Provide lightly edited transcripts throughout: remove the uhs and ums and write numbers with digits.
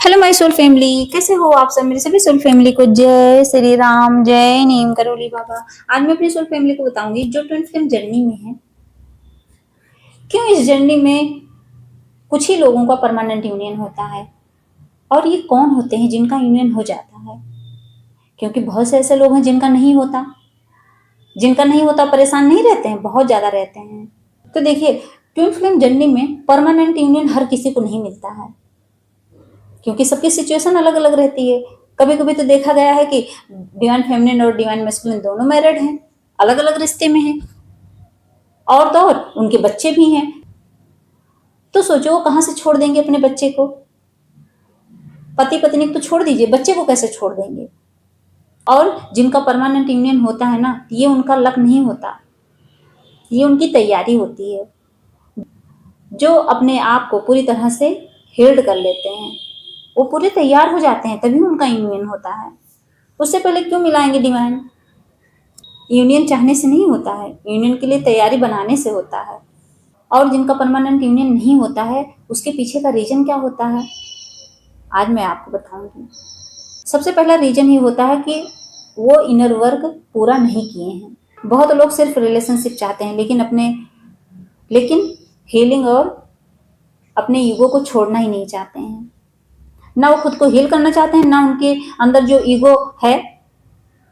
Hello my soul family, कैसे हो आप सब। मेरे सभी सोल फैमिली को जय श्री राम, जय नीम करोली बाबा। आज मैं अपनी सोल फैमिली को बताऊंगी जो ट्विन फ्लेम जर्नी में है, क्यों इस जर्नी में कुछ ही लोगों का परमानेंट यूनियन होता है और ये कौन होते हैं जिनका यूनियन हो जाता है। क्योंकि बहुत से ऐसे लोग हैं जिनका नहीं होता परेशान नहीं रहते हैं, बहुत ज्यादा रहते हैं। तो देखिए, ट्विन फ्लेम जर्नी में परमानेंट यूनियन हर किसी को नहीं मिलता है, क्योंकि सबकी सिचुएशन अलग अलग रहती है। कभी कभी तो देखा गया है कि डिवाइन फेमिनिन और डिवाइन मैस्कुलिन दोनों मैरिड हैं, अलग अलग रिश्ते में हैं, और तो और उनके बच्चे भी हैं। तो सोचो वो कहां से छोड़ देंगे अपने बच्चे को। पति पत्नी को तो छोड़ दीजिए, बच्चे को कैसे छोड़ देंगे। और जिनका परमानेंट यूनियन होता है ना, ये उनका लक नहीं होता, ये उनकी तैयारी होती है। जो अपने आप को पूरी तरह से हील्ड कर लेते हैं, वो पूरे तैयार हो जाते हैं, तभी उनका यूनियन होता है। उससे पहले क्यों मिलाएंगे डिवाइन। यूनियन चाहने से नहीं होता है, यूनियन के लिए तैयारी बनाने से होता है। और जिनका परमानेंट यूनियन नहीं होता है, उसके पीछे का रीजन क्या होता है, आज मैं आपको बताऊंगी। सबसे पहला रीजन ये होता है कि वो इनर वर्क पूरा नहीं किए हैं। बहुत लोग सिर्फ रिलेशनशिप चाहते हैं, लेकिन हीलिंग और अपने ईगो को छोड़ना ही नहीं चाहते हैं। ना वो खुद को हील करना चाहते हैं, ना उनके अंदर जो ईगो है,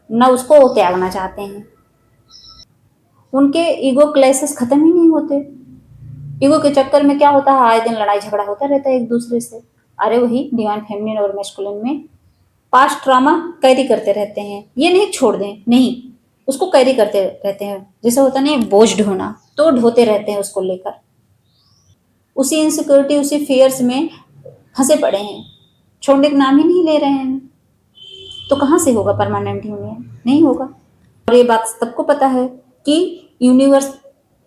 ना उसको वो त्यागना चाहते हैं। उनके ईगो क्लैशेस खत्म ही नहीं होते। ईगो के चक्कर में क्या होता है, आए दिन लड़ाई झगड़ा होता रहता है एक दूसरे से। अरे वही डिवाइन फेमिनिन और मैस्कुलिन में पास्ट ट्रॉमा कैरी करते रहते हैं। ये नहीं छोड़ दें, नहीं, उसको कैरी करते रहते हैं। जैसे होता नहीं बोझ ढोना, तो ढोते रहते हैं उसको लेकर। उसी इनसिक्योरिटी, उसी फियर्स में फंसे पड़े हैं, छोड़ने का नाम ही नहीं ले रहे हैं। तो कहाँ से होगा परमानेंट यूनियन, नहीं होगा। और ये बात सबको पता है कि यूनिवर्स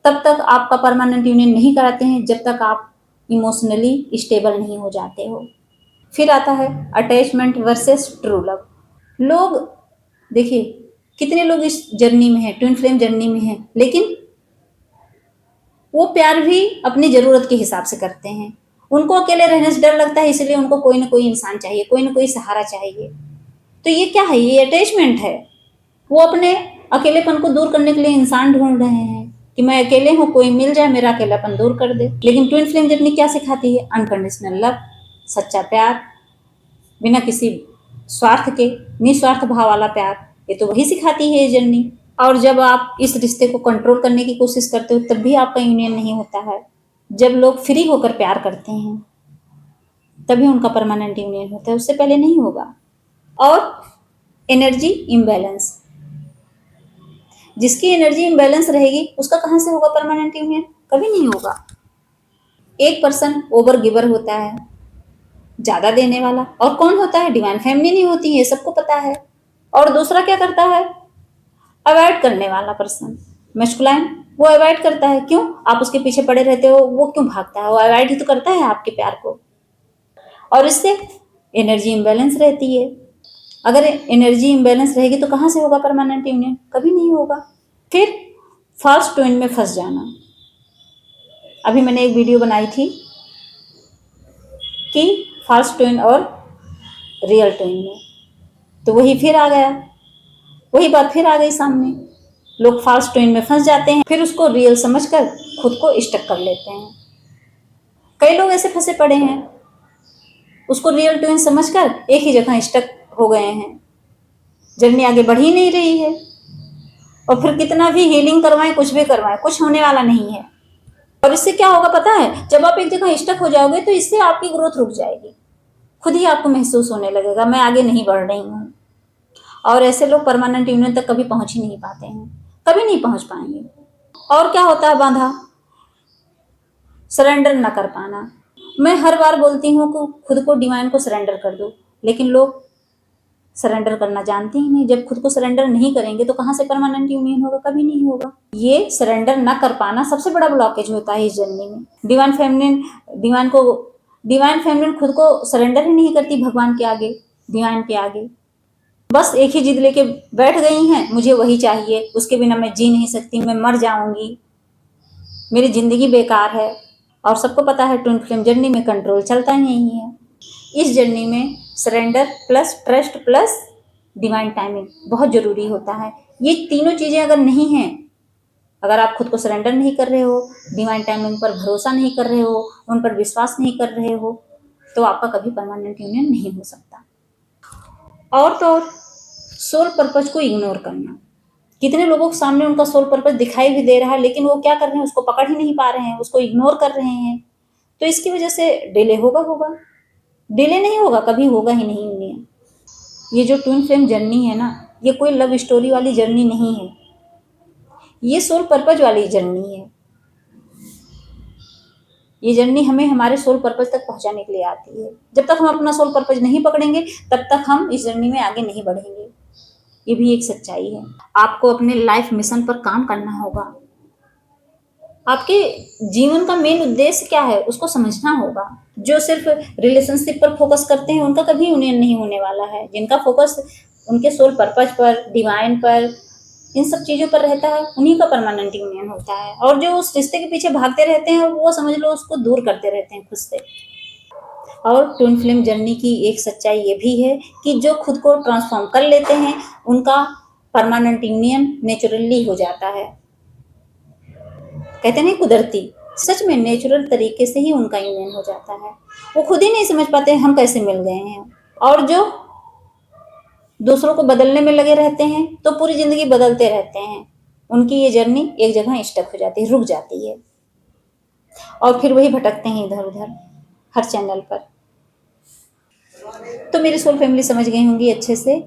तब तक आपका परमानेंट यूनियन नहीं कराते हैं जब तक आप इमोशनली स्टेबल नहीं हो जाते हो। फिर आता है अटैचमेंट वर्सेस ट्रू लव। लोग देखिए, कितने लोग इस जर्नी में हैं, ट्विन फ्लेम जर्नी में हैं, लेकिन वो प्यार भी अपनी जरूरत के हिसाब से करते हैं। उनको अकेले रहने से डर लगता है, इसलिए उनको कोई ना कोई इंसान चाहिए, कोई ना कोई सहारा चाहिए। तो ये क्या है, ये अटैचमेंट है। वो अपने अकेलेपन को दूर करने के लिए इंसान ढूंढ रहे हैं कि मैं अकेले हूं, कोई मिल जाए मेरा अकेलापन दूर कर दे। लेकिन ट्विन फ्लेम जर्नी क्या सिखाती है, अनकंडीशनल लव, सच्चा प्यार, बिना किसी स्वार्थ के, निस्वार्थ भाव वाला प्यार। ये तो वही सिखाती है ये जर्नी। और जब आप इस रिश्ते को कंट्रोल करने की कोशिश करते हो, तब भी आपका यूनियन नहीं होता है। जब लोग फ्री होकर प्यार करते हैं, तभी उनका परमानेंट यूनियन होता है, उससे पहले नहीं होगा। और एनर्जी इम्बैलेंस, जिसकी एनर्जी इम्बैलेंस रहेगी उसका कहां से होगा परमानेंट यूनियन, कभी नहीं होगा। एक पर्सन ओवर गिवर होता है, ज्यादा देने वाला, और कौन होता है, डिवाइन फेमिनिन ही होती है, सबको पता है। और दूसरा क्या करता है, अवॉइड करने वाला पर्सन, मैस्कुलाइन, वो अवॉइड करता है। क्यों, आप उसके पीछे पड़े रहते हो, वो क्यों भागता है, वो अवॉइड ही तो करता है आपके प्यार को। और इससे एनर्जी इम्बैलेंस रहती है। अगर एनर्जी इम्बैलेंस रहेगी तो कहां से होगा परमानेंट यूनियन, कभी नहीं होगा। फिर फॉल्स ट्विन में फंस जाना। अभी मैंने एक वीडियो बनाई थी कि फॉल्स ट्विन और रियल ट्विन में, तो वही फिर आ गया, वही बात फिर आ गई सामने। लोग फॉल्स ट्विन में फंस जाते हैं, फिर उसको रियल समझकर खुद को स्टक कर लेते हैं। कई लोग ऐसे फंसे पड़े हैं, उसको रियल ट्विन समझकर एक ही जगह स्टक हो गए हैं, जर्नी आगे बढ़ ही नहीं रही है। और फिर कितना भी हीलिंग करवाएं, कुछ भी करवाएं, कुछ होने वाला नहीं है। और इससे क्या होगा पता है, जब आप एक जगह स्टक हो जाओगे तो इससे आपकी ग्रोथ रुक जाएगी। खुद ही आपको महसूस होने लगेगा मैं आगे नहीं बढ़ रही हूँ। और ऐसे लोग परमानेंट यूनियन तक कभी पहुंच ही नहीं पाते हैं, कभी नहीं पहुंच पाएंगे। और क्या होता है बाधा, सरेंडर न कर पाना। मैं हर बार बोलती हूँ कि खुद को डिवाइन को सरेंडर कर दो, लेकिन लोग सरेंडर करना जानते ही नहीं। जब खुद को सरेंडर नहीं करेंगे तो कहां से परमानेंट यूनियन होगा, कभी नहीं होगा। ये सरेंडर न कर पाना सबसे बड़ा ब्लॉकेज होता है इस जर्नी में। डिवाइन फेमिनिन खुद को सरेंडर ही नहीं करती भगवान के आगे, डिवाइन के आगे। बस एक ही जिद लेके बैठ गई हैं, मुझे वही चाहिए, उसके बिना मैं जी नहीं सकती, मैं मर जाऊंगी, मेरी जिंदगी बेकार है। और सबको पता है ट्विन फ्लेम जर्नी में कंट्रोल चलता ही नहीं है। इस जर्नी में surrender plus trust plus divine timing बहुत ज़रूरी होता है। ये तीनों चीज़ें अगर नहीं हैं, अगर आप खुद को सरेंडर नहीं कर रहे हो, डिवाइन टाइमिंग पर भरोसा नहीं कर रहे हो, उन पर विश्वास नहीं कर रहे हो, तो आपका कभी परमानेंट यूनियन नहीं हो सकता। और तो और सोल पर्पज को इग्नोर करना। कितने लोगों के सामने उनका सोल पर्पज दिखाई भी दे रहा है, लेकिन वो क्या कर रहे हैं, उसको पकड़ ही नहीं पा रहे हैं, उसको इग्नोर कर रहे हैं। तो इसकी वजह से डिले होगा, डिले नहीं होगा, कभी होगा ही नहीं यूनियन। ये जो ट्विन फ्लेम जर्नी है ना, ये कोई लव स्टोरी वाली जर्नी नहीं है, ये सोल पर्पज वाली जर्नी है। ये जर्नी हमें हमारे सोल पर्पज तक पहुंचाने के लिए आती है। जब तक हम अपना सोल पर्पज नहीं पकड़ेंगे, तब तक हम इस जर्नी में आगे नहीं बढ़ेंगे। ये भी एक सच्चाई है। आपको अपने लाइफ मिशन पर काम करना होगा। आपके जीवन का मेन उद्देश्य क्या है, उसको समझना होगा। जो सिर्फ रिलेशनशिप पर फोकस करते हैं, उनका कभी यूनियन नहीं होने वाला है। जिनका फोकस उनके सोल पर्पज पर, डिवाइन पर, इन सब चीज़ों पर रहता है, उन्हीं का परमानेंट यूनियन होता है। और जो उस रिश्ते के पीछे भागते रहते हैं, वो समझ लो उसको दूर करते रहते हैं खुद से। और ट्विन फ्लेम जर्नी की एक सच्चाई ये भी है कि जो खुद को ट्रांसफॉर्म कर लेते हैं, उनका परमानेंट यूनियन नेचुरली हो जाता है। कहते नहीं कुदरती, सच में नेचुरल तरीके से ही उनका यूनियन हो जाता है। वो खुद ही नहीं समझ पाते हम कैसे मिल गए हैं। और जो दूसरों को बदलने में लगे रहते हैं, तो पूरी जिंदगी बदलते रहते हैं। उनकी ये जर्नी एक जगह स्टक हो जाती है, रुक जाती है, और फिर वही भटकते हैं इधर उधर हर चैनल पर। तो मेरी सोल फैमिली समझ गई होंगी अच्छे से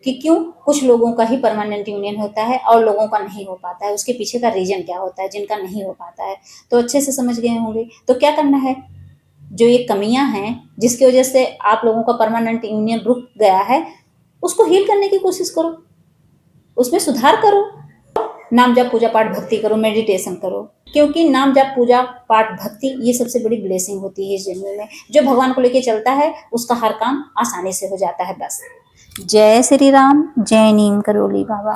कि क्यों कुछ लोगों का ही परमानेंट यूनियन होता है और लोगों का नहीं हो पाता है, उसके पीछे का रीजन क्या होता है जिनका नहीं हो पाता है। तो अच्छे से समझ गए होंगे। तो क्या करना है, जो ये कमियां हैं जिसकी वजह से आप लोगों का परमानेंट यूनियन रुक गया है, उसको हील करने की कोशिश करो, उसमें सुधार करो। नाम जप पूजा पाठ भक्ति करो, मेडिटेशन करो, क्योंकि नाम जप पूजा पाठ भक्ति ये सबसे बड़ी ब्लेसिंग होती है इस जन्म में। जो भगवान को लेके चलता है, उसका हर काम आसानी से हो जाता है। बस जय श्री राम, जय नीम करोली बाबा।